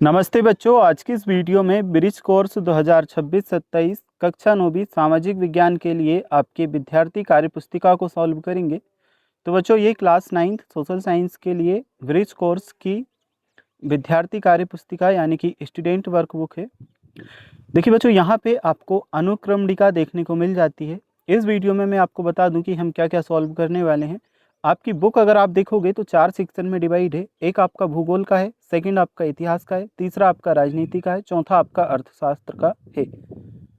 नमस्ते बच्चों, आज की इस वीडियो में ब्रिज कोर्स 2026-27 कक्षा 9वीं सामाजिक विज्ञान के लिए आपके विद्यार्थी कार्य पुस्तिका को सॉल्व करेंगे। तो बच्चों, ये क्लास 9th सोशल साइंस के लिए ब्रिज कोर्स की विद्यार्थी कार्य पुस्तिका यानी कि स्टूडेंट वर्कबुक है। देखिए बच्चों, यहाँ पे आपको अनुक्रमणिका देखने को मिल जाती है। इस वीडियो में मैं आपको बता दूं कि हम क्या क्या सॉल्व करने वाले हैं। आपकी बुक अगर आप देखोगे तो 4 सेक्शन में डिवाइड है। एक आपका भूगोल का है, सेकंड आपका इतिहास का है, तीसरा आपका राजनीति का है, चौथा आपका अर्थशास्त्र का है।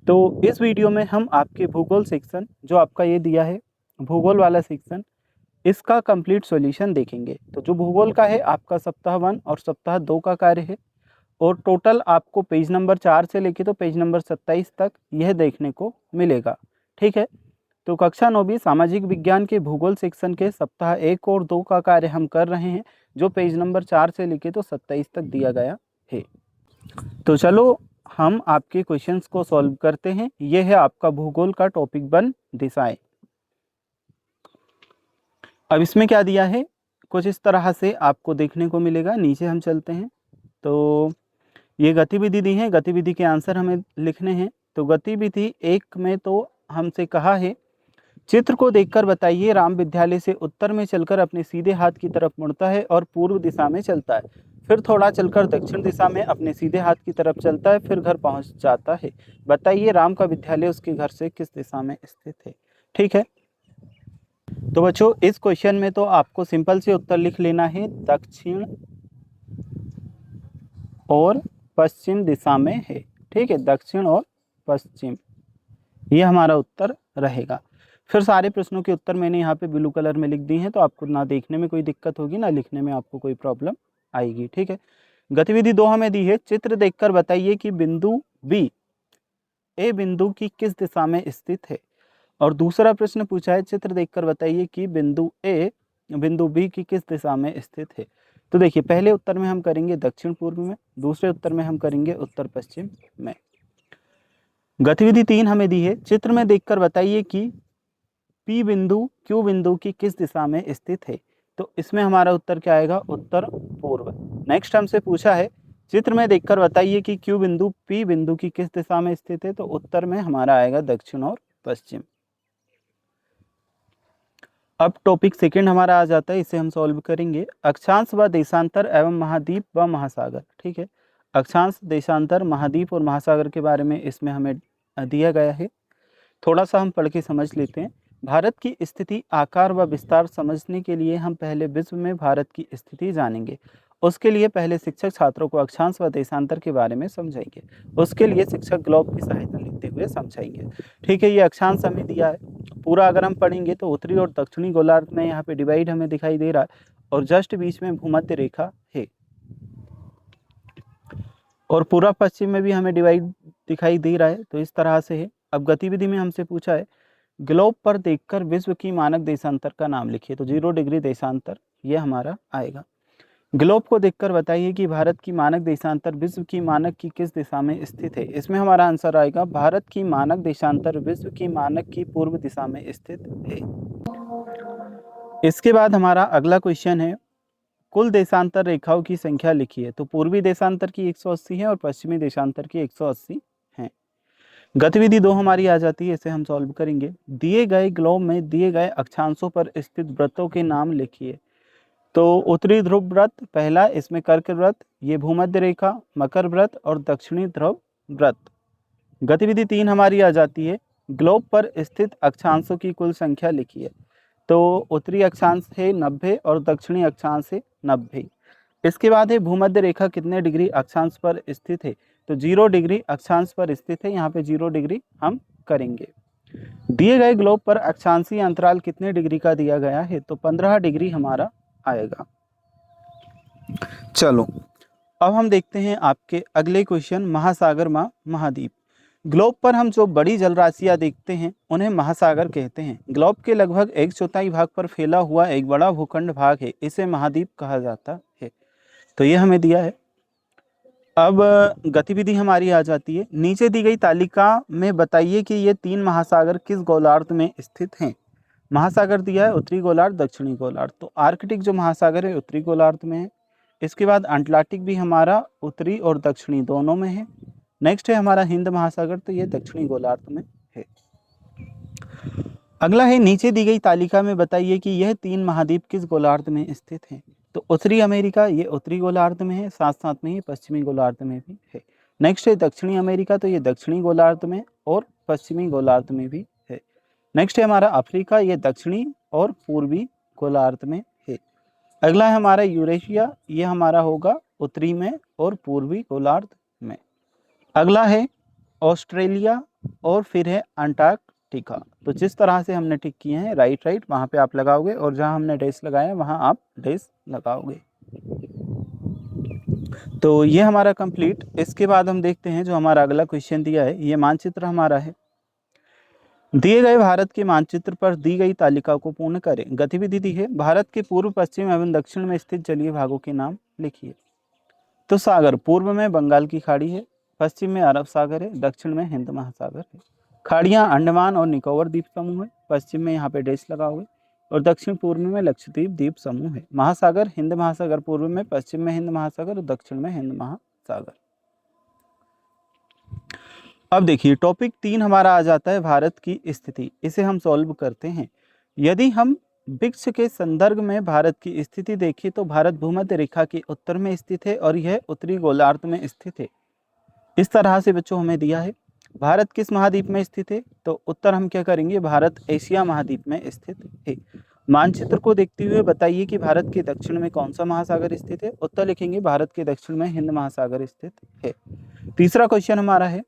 तो इस वीडियो में हम आपके भूगोल सेक्शन जो आपका ये दिया है, भूगोल वाला सेक्शन, इसका कंप्लीट सॉल्यूशन देखेंगे। तो जो भूगोल का है आपका सप्ताह 1 और सप्ताह 2 का कार्य है और टोटल आपको पेज नंबर 4 से लेके तो पेज नंबर 27 तक यह देखने को मिलेगा। ठीक है, तो कक्षा 9वीं सामाजिक विज्ञान के भूगोल सेक्शन के सप्ताह 1 और 2 का कार्य हम कर रहे हैं, जो पेज नंबर 4 से लेके तो 27 तक दिया गया है। तो चलो हम आपके क्वेश्चंस को सॉल्व करते हैं। यह है आपका भूगोल का टॉपिक 1 दिशाएं। अब इसमें क्या दिया है, कुछ इस तरह से आपको देखने को मिलेगा। नीचे हम चलते हैं तो ये गतिविधि दी है, गतिविधि के आंसर हमें लिखने हैं। तो गतिविधि 1 में तो हमसे कहा है, चित्र को देखकर बताइए राम विद्यालय से उत्तर में चलकर अपने सीधे हाथ की तरफ मुड़ता है और पूर्व दिशा में चलता है, फिर थोड़ा चलकर दक्षिण दिशा में अपने सीधे हाथ की तरफ चलता है, फिर घर पहुंच जाता है। बताइए राम का विद्यालय उसके घर से किस दिशा में स्थित है। ठीक है, तो बच्चों इस क्वेश्चन में तो आपको सिंपल से उत्तर लिख लेना है, दक्षिण और पश्चिम दिशा में है। ठीक है, दक्षिण और पश्चिम, ये हमारा उत्तर रहेगा। फिर सारे प्रश्नों के उत्तर मैंने यहाँ पे ब्लू कलर में लिख दिए हैं, तो आपको ना देखने में कोई दिक्कत होगी ना लिखने में आपको कोई प्रॉब्लम आएगी। ठीक है, गतिविधि 2 हमें दी है, चित्र देखकर बताइए कि बिंदु बी ए बिंदु की किस दिशा में स्थित है। और दूसरा प्रश्न पूछा है, चित्र देखकर बताइए कि बिंदु ए बिंदु बी की किस दिशा में स्थित है। तो देखिए, पहले उत्तर में हम करेंगे दक्षिण पूर्व में, दूसरे उत्तर में हम करेंगे उत्तर पश्चिम में। गतिविधि 3 हमें दी है, चित्र में देखकर बताइए कि पी बिंदु क्यू बिंदु की किस दिशा में स्थित है। तो इसमें हमारा उत्तर क्या आएगा, उत्तर पूर्व। नेक्स्ट हमसे पूछा है, चित्र में देखकर बताइए कि क्यू बिंदु पी बिंदु की किस दिशा में स्थित है। तो उत्तर में हमारा आएगा दक्षिण और पश्चिम। अब टॉपिक सेकंड हमारा आ जाता है, इसे हम सॉल्व करेंगे, अक्षांश व देशांतर एवं महाद्वीप व महासागर। ठीक है, अक्षांश, देशांतर, महाद्वीप और महासागर के बारे में इसमें हमें दिया गया है। थोड़ा सा हम पढ़ के समझ लेते हैं। भारत की स्थिति, आकार व विस्तार समझने के लिए हम पहले विश्व में भारत की स्थिति जानेंगे। उसके लिए पहले शिक्षक छात्रों को अक्षांश व देशांतर के बारे में समझाएंगे। उसके लिए शिक्षक ग्लोब की सहायता लेते हुए समझाएंगे। ठीक है, ये अक्षांश हमें दिया है। पूरा अगर हम पढ़ेंगे तो उत्तरी और दक्षिणी गोलार्ध में यहाँ पे डिवाइड हमें दिखाई दे रहा है और जस्ट बीच में भूमध्य रेखा है, और पूरा पश्चिम में भी हमें डिवाइड दिखाई दे रहा है। तो इस तरह से है। अब गतिविधि में हमसे पूछा है, ग्लोब पर देखकर विश्व की मानक देशांतर का नाम लिखिए। तो 0 डिग्री देशांतर ये हमारा आएगा। ग्लोब को देखकर बताइए कि भारत की मानक देशांतर विश्व की मानक की किस दिशा में स्थित है। इसमें हमारा आंसर आएगा, भारत की मानक देशांतर विश्व की मानक की पूर्व दिशा में स्थित है। इसके बाद हमारा अगला क्वेश्चन है, कुल देशांतर रेखाओं की संख्या लिखिए। तो पूर्वी देशांतर की 180 है और पश्चिमी देशांतर की 180 है। गतिविधि 2 हमारी आ जाती है, इसे हम सॉल्व करेंगे। दिए गए ग्लोब में दिए गए अक्षांशों पर स्थित व्रतों के नाम लिखिए। तो उत्तरी ध्रुव व्रत पहला, इसमें कर्क व्रत, ये भूमध्य रेखा, मकर व्रत और दक्षिणी ध्रुव व्रत। गतिविधि 3 हमारी आ जाती है, ग्लोब पर स्थित अक्षांशों की कुल संख्या लिखिए। तो उत्तरी अक्षांश है 90 और दक्षिणी अक्षांश है 90। इसके बाद है भूमध्य रेखा कितने डिग्री अक्षांश पर स्थित है। तो 0 डिग्री अक्षांश पर स्थित है, यहाँ पे 0 डिग्री हम करेंगे। दिए गए ग्लोब पर अक्षांशीय अंतराल कितने डिग्री का दिया गया है। तो 15 डिग्री हमारा आएगा। चलो अब हम देखते हैं आपके अगले क्वेश्चन, महासागर महाद्वीप। ग्लोब पर हम जो बड़ी जलराशियां देखते हैं उन्हें महासागर कहते हैं। ग्लोब के लगभग 1/4 भाग पर फैला हुआ एक बड़ा भूखंड भाग है, इसे महाद्वीप कहा जाता है। तो ये हमें दिया है। अब गतिविधि हमारी आ जाती है, नीचे दी गई तालिका में बताइए कि ये 3 महासागर किस गोलार्ध में स्थित हैं। महासागर दिया है उत्तरी गोलार्ध, दक्षिणी गोलार्ध। तो आर्कटिक जो महासागर है उत्तरी गोलार्ध में है, इसके बाद अंटार्कटिक भी हमारा उत्तरी और दक्षिणी दोनों में है। नेक्स्ट है हमारा हिंद महासागर, तो ये दक्षिणी गोलार्ध में है। अगला है नीचे दी गई तालिका में बताइए कि यह 3 महाद्वीप किस गोलार्ध में स्थित हैं। तो उत्तरी अमेरिका ये उत्तरी गोलार्ध में है, साथ साथ में ये पश्चिमी गोलार्ध में भी है। नेक्स्ट है दक्षिणी अमेरिका, तो ये दक्षिणी गोलार्ध में और पश्चिमी गोलार्ध में भी है। नेक्स्ट है हमारा अफ्रीका, ये दक्षिणी और पूर्वी गोलार्ध में है। अगला है हमारा यूरेशिया, ये हमारा होगा उत्तरी में और पूर्वी गोलार्ध में। अगला है ऑस्ट्रेलिया और फिर है अंटार्कटिका। तो जिस तरह से हमने टिक किए हैं राइट वहाँ पे आप लगाओगे और जहाँ हमने डैश लगाया वहाँ आप डैश लगाओगे। तो ये हमारा कंप्लीट। इसके बाद हम देखते हैं जो हमारा अगला क्वेश्चन दिया है, ये मानचित्र हमारा है। दिए गए भारत के मानचित्र पर दी गई तालिका को पूर्ण करें। गतिविधि दी है, भारत के पूर्व पश्चिम एवं दक्षिण में स्थित जलीय भागों के नाम लिखिए। तो सागर, पूर्व में बंगाल की खाड़ी है, पश्चिम में अरब सागर है, दक्षिण में हिंद महासागर है। खाड़ियाँ अंडमान और निकोबार द्वीप समूह है, पश्चिम में यहाँ पे डैश लगाओगे, और दक्षिण पूर्व में लक्षद्वीप द्वीप समूह है। महासागर हिंद महासागर, पूर्व में, पश्चिम में हिंद महासागर और दक्षिण में हिंद महासागर। अब देखिए टॉपिक 3 हमारा आ जाता है भारत की स्थिति। इसे हम सॉल्व करते हैं। यदि हम वृक्ष के संदर्भ में भारत की स्थिति देखें तो भारत भूमध्य रेखा के उत्तर में स्थित है और यह उत्तरी गोलार्ध में स्थित है। इस तरह से बच्चों हमें दिया है। भारत किस महाद्वीप में स्थित है, तो उत्तर हम क्या करेंगे, भारत एशिया महाद्वीप में स्थित है। मानचित्र को देखते हुए बताइए कि भारत के दक्षिण में कौन सा महासागर स्थित है। उत्तर लिखेंगे भारत के दक्षिण में हिंद महासागर स्थित है। तीसरा क्वेश्चन हमारा है,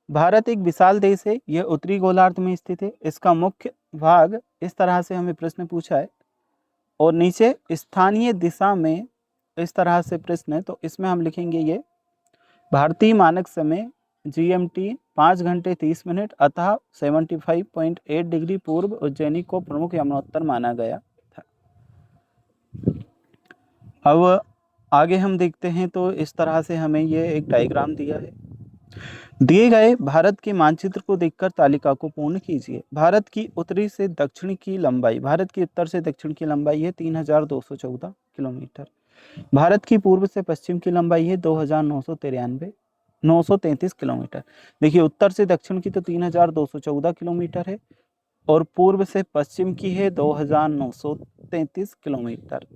भारत एक विशाल देश है, यह उत्तरी गोलार्ध में स्थित है, इसका मुख्य भाग, इस तरह से हमें प्रश्न पूछा है। और नीचे स्थानीय दिशा में इस तरह से प्रश्न है, तो इसमें हम लिखेंगे ये भारतीय मानक समय GMT 5 घंटे 30 मिनट, अतः 75.8 डिग्री पूर्व उज्जैनी को प्रमुख यमुनोत्तर माना गया था। अब आगे हम देखते हैं, तो इस तरह से हमें ये एक डायग्राम दिया है। दिए गए भारत के मानचित्र को देखकर तालिका को पूर्ण कीजिए। भारत की उत्तरी से दक्षिण की लंबाई, भारत की उत्तर से दक्षिण की लंबाई है 3214 किलोमीटर। भारत की पूर्व से पश्चिम की लंबाई है 933 किलोमीटर। देखिए उत्तर से दक्षिण की तो 3214 किलोमीटर है और पूर्व से पश्चिम की है 2933 किलोमीटर।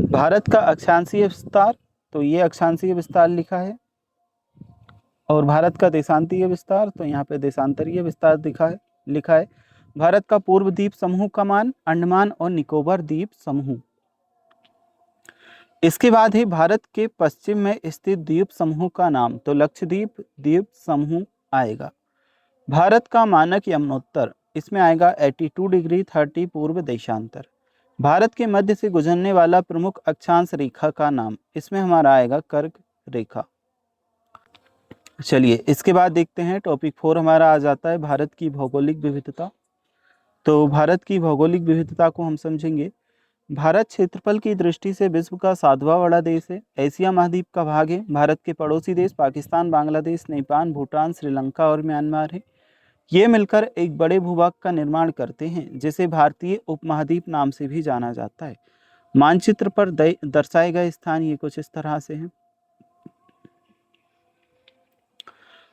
भारत का अक्षांशीय विस्तार, तो ये अक्षांशीय विस्तार लिखा है, और भारत का देशांतीय विस्तार, तो यहाँ पे देशांतरीय विस्तार लिखा है। भारत का पूर्व द्वीप समूह का मान अंडमान और निकोबार द्वीप समूह। इसके बाद है भारत के पश्चिम में स्थित द्वीप समूह का नाम, तो लक्षद्वीप द्वीप समूह आएगा। भारत का मानक यमुनोत्तर, इसमें आएगा 82 डिग्री 30 पूर्व देशांतर। भारत के मध्य से गुजरने वाला प्रमुख अक्षांश रेखा का नाम, इसमें हमारा आएगा कर्क रेखा। चलिए इसके बाद देखते हैं टॉपिक 4 हमारा आ जाता है भारत की भौगोलिक विविधता। तो भारत की भौगोलिक विविधता को हम समझेंगे। भारत क्षेत्रफल की दृष्टि से विश्व का 7वां बड़ा देश है, एशिया महाद्वीप का भाग है। भारत के पड़ोसी देश पाकिस्तान, बांग्लादेश, नेपाल, भूटान, श्रीलंका और म्यांमार है। ये मिलकर एक बड़े भूभाग का निर्माण करते हैं जिसे भारतीय उपमहाद्वीप नाम से भी जाना जाता है। मानचित्र पर दर्शाए गए स्थान ये कुछ इस तरह से हैं।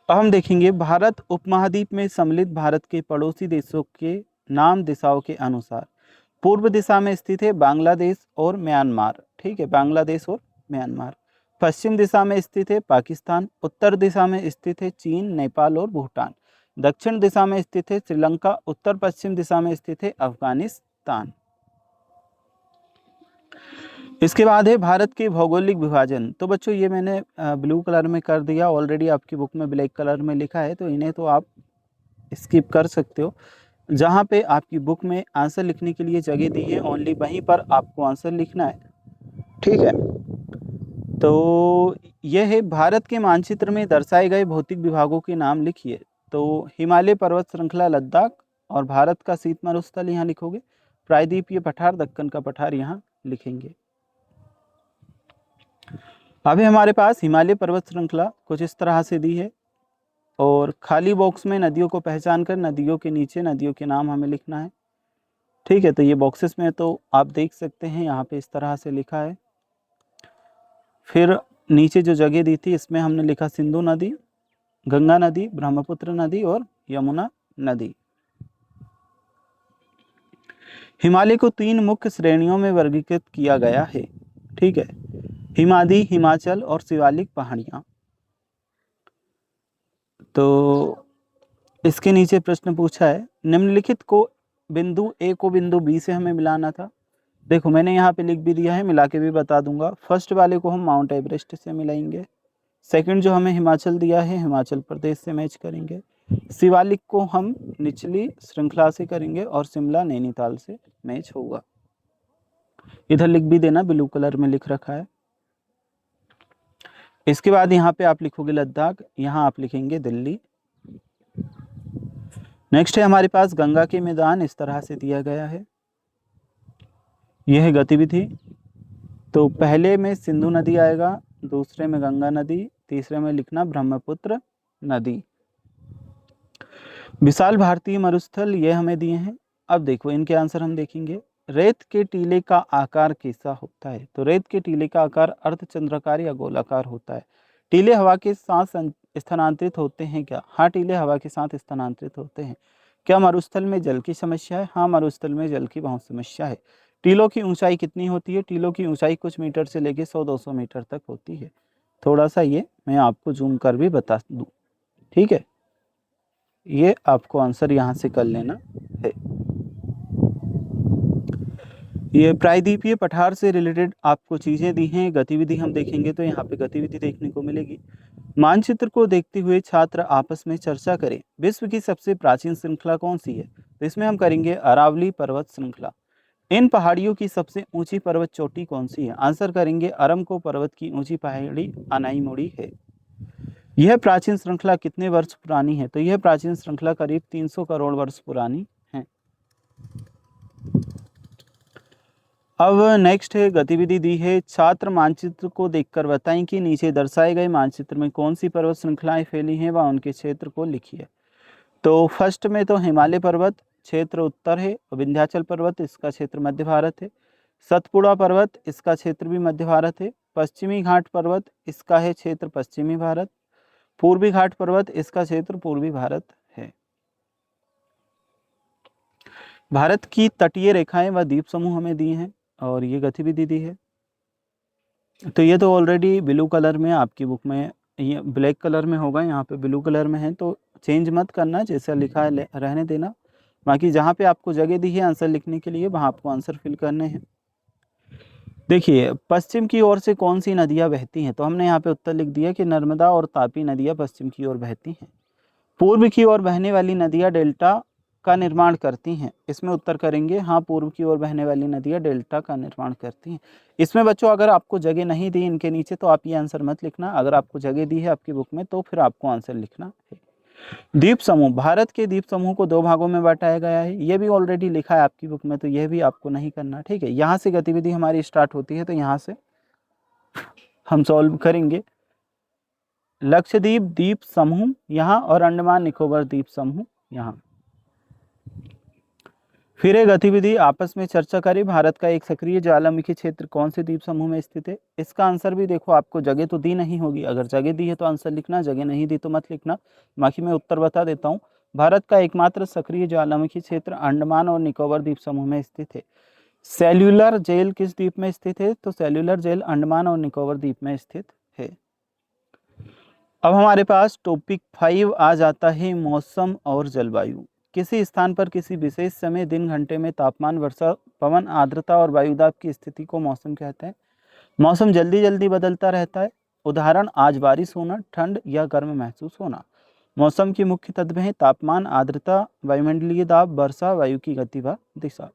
अब हम देखेंगे भारत उपमहाद्वीप में सम्मिलित भारत के पड़ोसी देशों के नाम दिशाओं के अनुसार। पूर्व दिशा में स्थित है बांग्लादेश और म्यांमार, ठीक है, बांग्लादेश और म्यांमार। पश्चिम दिशा में स्थित है पाकिस्तान। उत्तर दिशा में स्थित है चीन, नेपाल और भूटान। दक्षिण दिशा में स्थित है श्रीलंका। उत्तर पश्चिम दिशा में स्थित है अफगानिस्तान। इसके बाद है भारत के भौगोलिक विभाजन। तो बच्चों ये मैंने ब्लू कलर में कर दिया, ऑलरेडी आपकी बुक में ब्लैक कलर में लिखा है, तो इन्हें तो आप स्किप कर सकते हो। जहाँ पे आपकी बुक में आंसर लिखने के लिए जगह दी है ओनली वहीं पर आपको आंसर लिखना है, ठीक है। तो यह है भारत के मानचित्र में दर्शाए गए भौतिक विभागों के नाम लिखिए। तो हिमालय पर्वत श्रृंखला लद्दाख, और भारत का शीत मरुस्थल यहाँ लिखोगे। प्रायद्वीपीय पठार, दक्कन का पठार यहाँ लिखेंगे। अभी हमारे पास हिमालय पर्वत श्रृंखला कुछ इस तरह से दी है, और खाली बॉक्स में नदियों को पहचान कर नदियों के नीचे नदियों के नाम हमें लिखना है। ठीक है, तो ये बॉक्सेस में तो आप देख सकते हैं यहाँ पे इस तरह से लिखा है। फिर नीचे जो जगह दी थी इसमें हमने लिखा सिंधु नदी, गंगा नदी, ब्रह्मपुत्र नदी और यमुना नदी। हिमालय को 3 मुख्य श्रेणियों में वर्गीकृत किया गया है। ठीक है, हिमालय, हिमाचल और शिवालिक पहाड़ियाँ। तो इसके नीचे प्रश्न पूछा है, निम्नलिखित को बिंदु ए को बिंदु बी से हमें मिलाना था। देखो मैंने यहाँ पे लिख भी दिया है, मिला के भी बता दूंगा। फर्स्ट वाले को हम माउंट एवरेस्ट से मिलाएंगे, सेकंड जो हमें हिमाचल दिया है हिमाचल प्रदेश से मैच करेंगे, शिवालिक को हम निचली श्रृंखला से करेंगे और शिमला नैनीताल से मैच होगा। इधर लिख भी देना, ब्लू कलर में लिख रखा है। इसके बाद यहाँ पे आप लिखोगे लद्दाख, यहाँ आप लिखेंगे दिल्ली। नेक्स्ट है हमारे पास गंगा के मैदान, इस तरह से दिया गया है। यह है गतिविधि, तो पहले में सिंधु नदी आएगा, दूसरे में गंगा नदी, तीसरे में लिखना ब्रह्मपुत्र नदी। विशाल भारतीय मरुस्थल ये हमें दिए हैं। अब देखो इनके आंसर हम देखेंगे। रेत के टीले का आकार कैसा होता है? तो रेत के टीले का आकार अर्धचंद्राकार या गोलाकार होता है। टीले हवा के साथ स्थानांतरित होते हैं क्या? हाँ, टीले हवा के साथ स्थानांतरित होते हैं। क्या मरुस्थल में जल की समस्या है? हाँ, मरुस्थल में जल की बहुत समस्या है। टीलों की ऊंचाई कितनी होती है? टीलों की ऊंचाई कुछ मीटर से लेके 100-200 मीटर तक होती है। थोड़ा सा ये मैं आपको जूम कर भी बता दूं। ठीक है, ये आपको आंसर यहाँ से कर लेना है। ये प्रायद्वीपीय पठार से रिलेटेड आपको चीजें दी हैं। गतिविधि हम देखेंगे तो यहाँ पे गतिविधि देखने को मिलेगी। मानचित्र को देखते हुए छात्र आपस में चर्चा करें, विश्व की सबसे प्राचीन श्रृंखला कौन सी है? तो इसमें हम करेंगे अरावली पर्वत श्रृंखला। इन पहाड़ियों की सबसे ऊंची पर्वत चोटी कौन सी है? आंसर करेंगे अरमको पर्वत की ऊंची पहाड़ी अनाईमुड़ी है। यह प्राचीन श्रृंखला कितने वर्ष पुरानी है? तो यह प्राचीन श्रृंखला करीब 300 करोड़ वर्ष पुरानी है। अब नेक्स्ट है गतिविधि दी है, छात्र मानचित्र को देखकर बताएं कि नीचे दर्शाए गए मानचित्र में कौन सी पर्वत श्रृंखलाएं फैली हैं व उनके क्षेत्र को लिखिए। तो फर्स्ट में तो हिमालय पर्वत क्षेत्र उत्तर है, विंध्याचल पर्वत इसका क्षेत्र मध्य भारत है, सतपुड़ा पर्वत इसका क्षेत्र भी मध्य भारत है, पश्चिमी घाट पर्वत इसका है क्षेत्र पश्चिमी भारत, पूर्वी घाट पर्वत इसका क्षेत्र पूर्वी भारत है। भारत की तटीय रेखाएं व द्वीप समूह हमें दिए हैं और ये गतिविधि दी है। तो ये तो ऑलरेडी ब्लू कलर में आपकी बुक में, ये ब्लैक कलर में होगा, यहाँ पे ब्लू कलर में है, तो चेंज मत करना, जैसा लिखा है रहने देना। बाकी जहाँ पे आपको जगह दी है आंसर लिखने के लिए वहाँ आपको आंसर फिल करने हैं। देखिए पश्चिम की ओर से कौन सी नदियाँ बहती हैं? तो हमने यहाँ पे उत्तर लिख दिया कि नर्मदा और तापी नदियाँ पश्चिम की ओर बहती हैं। पूर्व की ओर बहने वाली नदियाँ डेल्टा का निर्माण करती हैं। इसमें उत्तर करेंगे हाँ, पूर्व की ओर बहने वाली नदियाँ डेल्टा का निर्माण करती हैं। इसमें बच्चों अगर आपको जगह नहीं दी इनके नीचे तो आप ये आंसर मत लिखना, अगर आपको जगह दी है आपकी बुक में तो फिर आपको आंसर लिखना है। द्वीप समूह, भारत के द्वीप समूह को 2 भागों में बांटा गया है, ये भी ऑलरेडी लिखा है आपकी बुक में, तो यह भी आपको नहीं करना। ठीक है, यहाँ से गतिविधि हमारी स्टार्ट होती है, तो यहाँ से हम सॉल्व करेंगे। लक्षद्वीप द्वीप समूह यहाँ और अंडमान निकोबार द्वीप समूह यहाँ। फिर एक गतिविधि आपस में चर्चा करें, भारत का एक सक्रिय ज्वालामुखी क्षेत्र कौन से द्वीप समूह में स्थित है? इसका आंसर भी देखो, आपको जगह तो दी नहीं होगी, अगर जगह दी है तो आंसर लिखना, जगह नहीं दी तो मत लिखना। बाकी मैं उत्तर बता देता हूँ। भारत का एकमात्र सक्रिय ज्वालामुखी क्षेत्र अंडमान और निकोबार द्वीप समूह में स्थित है। सेल्यूलर जेल किस द्वीप में स्थित है? तो सेल्यूलर जेल अंडमान और निकोबार द्वीप में स्थित है। अब हमारे पास टॉपिक 5 आ जाता है, मौसम और जलवायु। किसी स्थान पर किसी विशेष समय, दिन, घंटे में तापमान, वर्षा, पवन, आर्द्रता और वायुदाब की स्थिति को मौसम कहते हैं। मौसम जल्दी जल्दी बदलता रहता है। उदाहरण, आज बारिश होना, ठंड या गर्म महसूस होना। मौसम के मुख्य तत्व हैं तापमान, आर्द्रता, वायुमंडलीय दाब, वर्षा, वायु की गति व दिशा।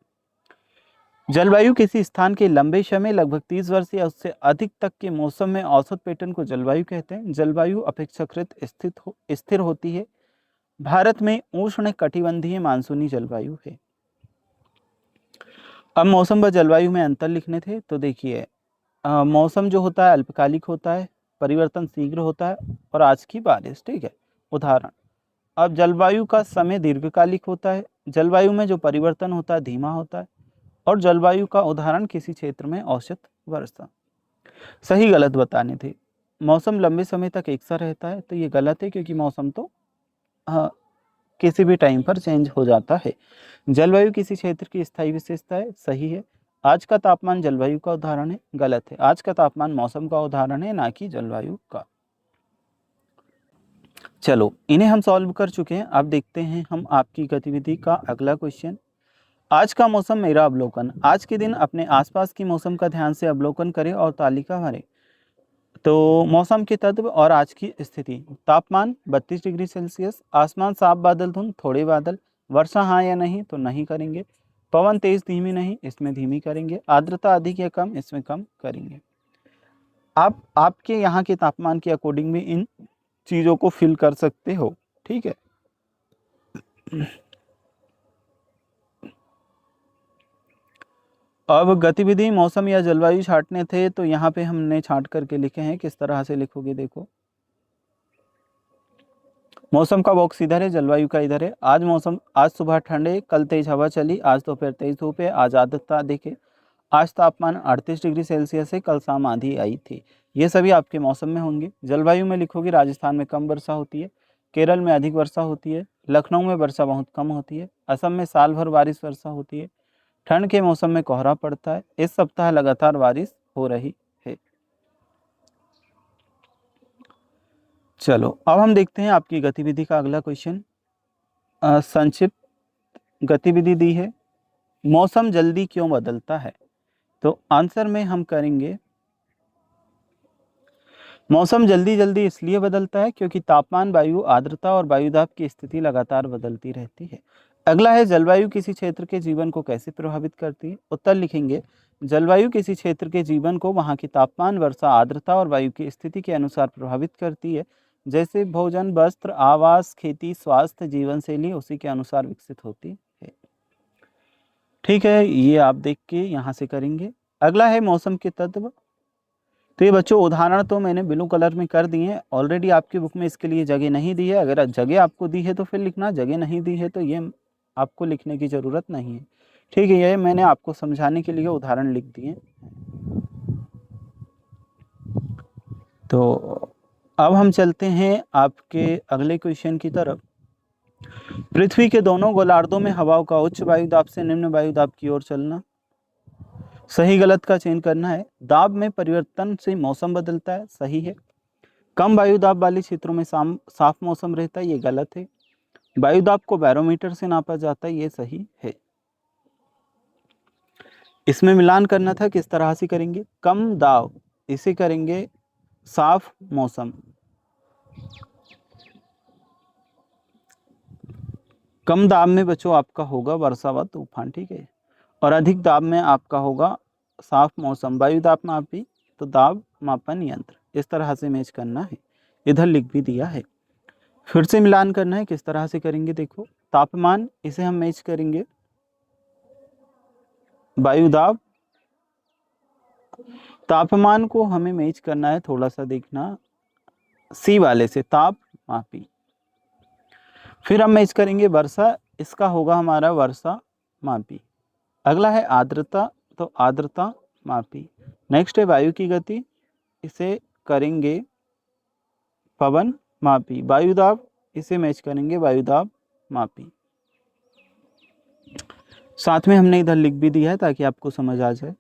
जलवायु किसी स्थान के लंबे समय, लगभग 30 वर्ष या उससे अधिक तक के मौसम में औसत पैटर्न को जलवायु कहते हैं। जलवायु अपेक्षाकृत स्थिर होती है। भारत में उष्ण कटिबंधीय मानसूनी जलवायु है। अब मौसम व जलवायु में अंतर लिखने थे, तो देखिए मौसम जो होता है अल्पकालिक होता है, परिवर्तन शीघ्र होता है और आज की बारिश। ठीक है, उदाहरण अब जलवायु का समय दीर्घकालिक होता है, जलवायु में जो परिवर्तन होता है धीमा होता है, और जलवायु का उदाहरण किसी क्षेत्र में औसत वर्षा। सही गलत बताने थे। मौसम लंबे समय तक एक सा रहता है, तो ये गलत है क्योंकि मौसम तो हाँ, किसी भी टाइम पर चेंज हो जाता है। जलवायु किसी क्षेत्र की स्थायी विशेषता है, सही है। आज का तापमान जलवायु का उदाहरण है, गलत है। आज का तापमान मौसम का उदाहरण है, ना कि जलवायु का। चलो इन्हें हम सॉल्व कर चुके हैं। अब देखते हैं हम आपकी गतिविधि का अगला क्वेश्चन। आज का मौसम मेरा अवलोकन। आज के दिन अपने आसपास की मौसम का ध्यान से अवलोकन करें और तालिका भरें। तो मौसम के तत्व और आज की स्थिति। तापमान 32 डिग्री सेल्सियस, आसमान साफ बादल धुंध थोड़े बादल, वर्षा हाँ या नहीं तो नहीं करेंगे, पवन तेज धीमी नहीं इसमें धीमी करेंगे, आर्द्रता अधिक या कम इसमें कम करेंगे। आप आपके यहाँ के तापमान के अकॉर्डिंग भी इन चीज़ों को फिल कर सकते हो, ठीक है। अब गतिविधि मौसम या जलवायु छांटने थे, तो यहाँ पे हमने छांट करके लिखे हैं। किस तरह से लिखोगे देखो। मौसम का बॉक्स इधर है, जलवायु का इधर है। आज सुबह ठंड है, कल तेज हवा चली, आज दोपहर तेज धूप है, आज आर्द्रता अधिक है, आज तापमान 38 डिग्री सेल्सियस है, कल शाम आंधी आई थी। ये सभी आपके मौसम में होंगे। जलवायु में लिखोगे राजस्थान में कम वर्षा होती है, केरल में अधिक वर्षा होती है, लखनऊ में वर्षा बहुत कम होती है, असम में साल भर बारिश वर्षा होती है, ठंड के मौसम में कोहरा पड़ता है, इस सप्ताह लगातार बारिश हो रही है। चलो अब हम देखते हैं आपकी गतिविधि का अगला क्वेश्चन। संक्षिप्त गतिविधि दी है, मौसम जल्दी क्यों बदलता है। तो आंसर में हम करेंगे मौसम जल्दी जल्दी इसलिए बदलता है क्योंकि तापमान, वायु आर्द्रता और वायुदाब की स्थिति लगातार बदलती रहती है। अगला है जलवायु किसी क्षेत्र के जीवन को कैसे प्रभावित करती है। उत्तर लिखेंगे जलवायु किसी क्षेत्र के जीवन को वहाँ की तापमान, वर्षा, आर्द्रता और वायु की स्थिति के अनुसार प्रभावित करती है। जैसे भोजन, वस्त्र, आवास, खेती, स्वास्थ्य, जीवन शैली उसी के अनुसार विकसित होती है। ठीक है, ये आप देख के यहाँ से करेंगे। अगला है मौसम के तत्व। तो ये बच्चों उदाहरण तो मैंने ब्लू कलर में कर दिए हैं। ऑलरेडी आपकी बुक में इसके लिए जगह नहीं दी है। अगर जगह आपको दी है तो फिर लिखना, जगह नहीं दी है तो ये आपको लिखने की ज़रूरत नहीं है। ठीक है, ये मैंने आपको समझाने के लिए उदाहरण लिख दिए। तो अब हम चलते हैं आपके अगले क्वेश्चन की तरफ। पृथ्वी के दोनों गोलार्धों में हवाओं का उच्च वायुदाब से निम्न वायुदाब की ओर चलना। सही गलत का चयन करना है। दाब में परिवर्तन से मौसम बदलता है, सही है। कम वायुदाब वाले क्षेत्रों में साफ मौसम रहता है, ये गलत है। वायुदाब को बैरोमीटर से नापा जाता है, ये सही है। इसमें मिलान करना था, किस तरह से करेंगे। कम दाब, इसे करेंगे साफ मौसम। कम दाब में बच्चों आपका होगा वर्षा व तूफान, ठीक है। और अधिक दाब में आपका होगा साफ मौसम। वायु दाब मापी तो दाब मापन यंत्र। इस तरह से मैच करना है, इधर लिख भी दिया है। फिर से मिलान करना है, किस तरह से करेंगे देखो। तापमान, इसे हम मैच करेंगे वायु दाब। तापमान को हमें मैच करना है, थोड़ा सा देखना, सी वाले से, ताप मापी। फिर हम मैच करेंगे वर्षा, इसका होगा हमारा वर्षा मापी। अगला है आर्द्रता, तो आर्द्रता मापी। नेक्स्ट है वायु की गति, इसे करेंगे पवन मापी। वायुदाब, इसे मैच करेंगे वायुदाब मापी। साथ में हमने इधर लिख भी दिया है ताकि आपको समझ आ जाए।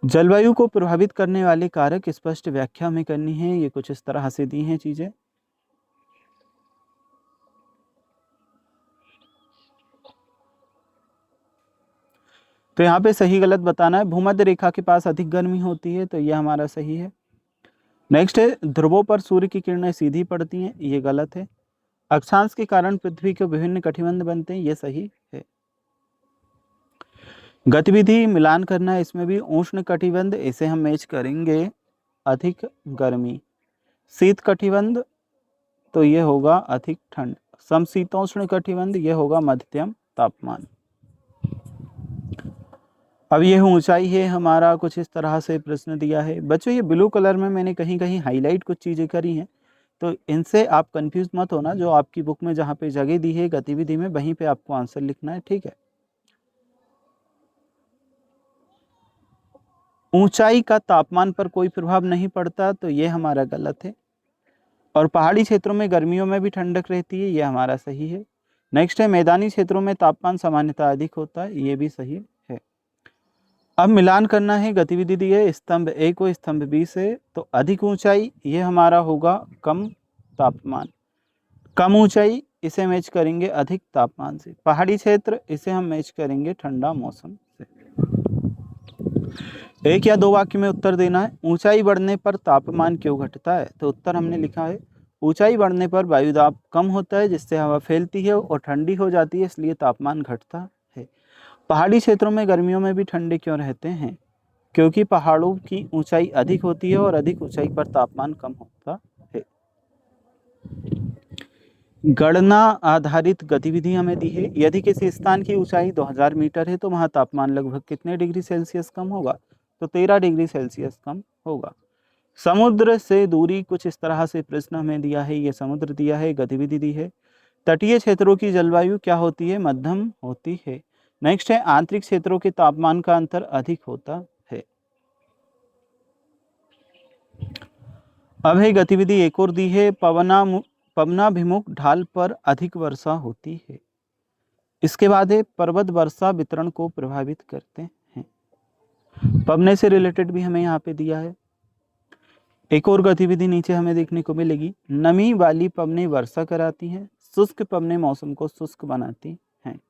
जलवायु को प्रभावित करने वाले कारक स्पष्ट व्याख्या में करनी है। ये कुछ इस तरह से दी हैं चीजें। तो यहाँ पे सही गलत बताना है। भूमध्य रेखा के पास अधिक गर्मी होती है, तो ये हमारा सही है। नेक्स्ट है ध्रुवों पर सूर्य की किरणें सीधी पड़ती हैं, ये गलत है। अक्षांश के कारण पृथ्वी के विभिन्न कटिबंध बनते हैं, ये सही है। गतिविधि मिलान करना है, इसमें भी उष्ण कटिबंध, इसे हम मैच करेंगे अधिक गर्मी। शीत कटिबंध, तो ये होगा अधिक ठंड। समशीतोष्ण कटिबंध, ये होगा मध्यम तापमान। अब ये ऊंचाई है हमारा, कुछ इस तरह से प्रश्न दिया है। बच्चों ये ब्लू कलर में मैंने कहीं कहीं हाईलाइट कुछ चीज़ें करी हैं, तो इनसे आप कंफ्यूज मत होना, जो आपकी बुक में जहाँ पे जगह दी है गतिविधि में वहीं पे आपको आंसर लिखना है, ठीक है। ऊंचाई का तापमान पर कोई प्रभाव नहीं पड़ता, तो ये हमारा गलत है। और पहाड़ी क्षेत्रों में गर्मियों में भी ठंडक रहती है, ये हमारा सही है। नेक्स्ट है मैदानी क्षेत्रों में तापमान सामान्यतः अधिक होता है, ये भी सही है। अब मिलान करना है, गतिविधि दी है स्तंभ ए को स्तंभ बी से, तो अधिक ऊंचाई ये हमारा होगा कम तापमान, कम ऊंचाई इसे मैच करेंगे अधिक तापमान से, पहाड़ी क्षेत्र इसे हम मैच करेंगे ठंडा मौसम से। एक या दो वाक्य में उत्तर देना है। ऊंचाई बढ़ने पर तापमान क्यों घटता है, तो उत्तर हमने लिखा है ऊंचाई बढ़ने पर वायुदाब कम होता है जिससे हवा फैलती है और ठंडी हो जाती है, इसलिए तापमान घटता है। पहाड़ी क्षेत्रों में गर्मियों में भी ठंडे क्यों रहते हैं, क्योंकि पहाड़ों की ऊंचाई अधिक होती है और अधिक ऊंचाई पर तापमान कम होता है। गणना आधारित गतिविधि हमें दी है। यदि किसी स्थान की ऊंचाई 2000 मीटर है तो वहां तापमान लगभग कितने डिग्री सेल्सियस कम होगा, तो 13 डिग्री सेल्सियस कम होगा। समुद्र से दूरी कुछ इस तरह से प्रश्न हमें दिया है, ये समुद्र दिया है, गतिविधि दी है। तटीय क्षेत्रों की जलवायु क्या होती है, मध्यम होती है। नेक्स्ट है आंतरिक क्षेत्रों के तापमान का अंतर अधिक होता है। अब है गतिविधि एक और दी है, पवनाभिमुख ढाल पर अधिक वर्षा होती है। इसके बाद है पर्वत वर्षा वितरण को प्रभावित करते हैं। पवने से रिलेटेड भी हमें यहाँ पे दिया है। एक और गतिविधि नीचे हमें देखने को मिलेगी, नमी वाली पवने वर्षा कराती हैं, शुष्क पवने मौसम को शुष्क बनाती हैं।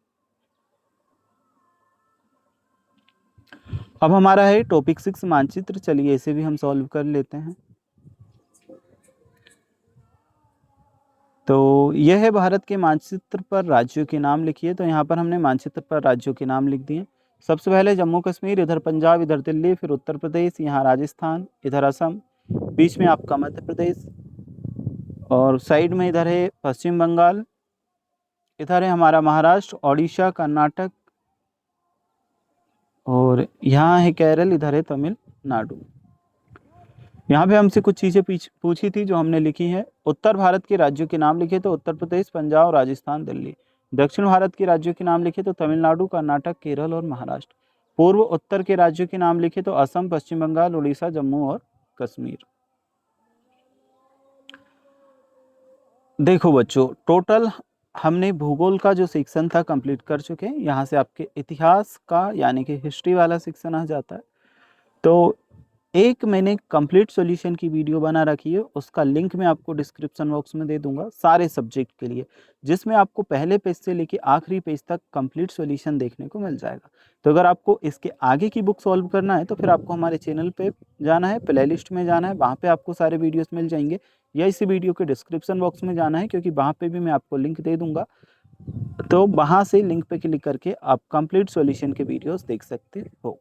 अब हमारा है टॉपिक 6 मानचित्र, चलिए इसे भी हम सॉल्व कर लेते हैं। तो यह है भारत के मानचित्र पर राज्यों के नाम लिखिए, तो यहाँ पर हमने मानचित्र पर राज्यों के नाम लिख दिए। सबसे पहले जम्मू कश्मीर, इधर पंजाब, इधर दिल्ली, फिर उत्तर प्रदेश, यहाँ राजस्थान, इधर असम, बीच में आपका मध्य प्रदेश, और साइड में इधर है पश्चिम बंगाल, इधर है हमारा महाराष्ट्र, ओडिशा, कर्नाटक, और यहाँ है केरल, इधर है तमिलनाडु। यहाँ पे हमसे कुछ चीज़ें पूछी थी जो हमने लिखी हैं। उत्तर भारत के राज्यों के नाम लिखे तो उत्तर प्रदेश, पंजाब, राजस्थान, दिल्ली। दक्षिण भारत के राज्यों के नाम लिखे तो तमिलनाडु, कर्नाटक, केरल और महाराष्ट्र। पूर्व उत्तर के राज्यों के नाम लिखे तो असम, पश्चिम बंगाल, उड़ीसा, जम्मू और कश्मीर। देखो बच्चों, टोटल हमने भूगोल का जो सेक्शन था कंप्लीट कर चुके हैं। यहाँ से आपके इतिहास का यानी कि हिस्ट्री वाला सेक्शन आ जाता है। तो एक मैंने कंप्लीट सॉल्यूशन की वीडियो बना रखी है, उसका लिंक मैं आपको डिस्क्रिप्शन बॉक्स में दे दूंगा सारे सब्जेक्ट के लिए, जिसमें आपको पहले पेज से लेके आखिरी पेज तक कंप्लीट सॉल्यूशन देखने को मिल जाएगा। तो अगर आपको इसके आगे की बुक सॉल्व करना है तो फिर आपको हमारे चैनल पे जाना है, प्लेलिस्ट में जाना है, वहाँ पे आपको सारे वीडियोस मिल जाएंगे, या इसी वीडियो के डिस्क्रिप्शन बॉक्स में जाना है क्योंकि वहाँ पे भी मैं आपको लिंक दे दूंगा। तो वहाँ से लिंक पे क्लिक करके आप कंप्लीट सॉल्यूशन के वीडियोस देख सकते हो।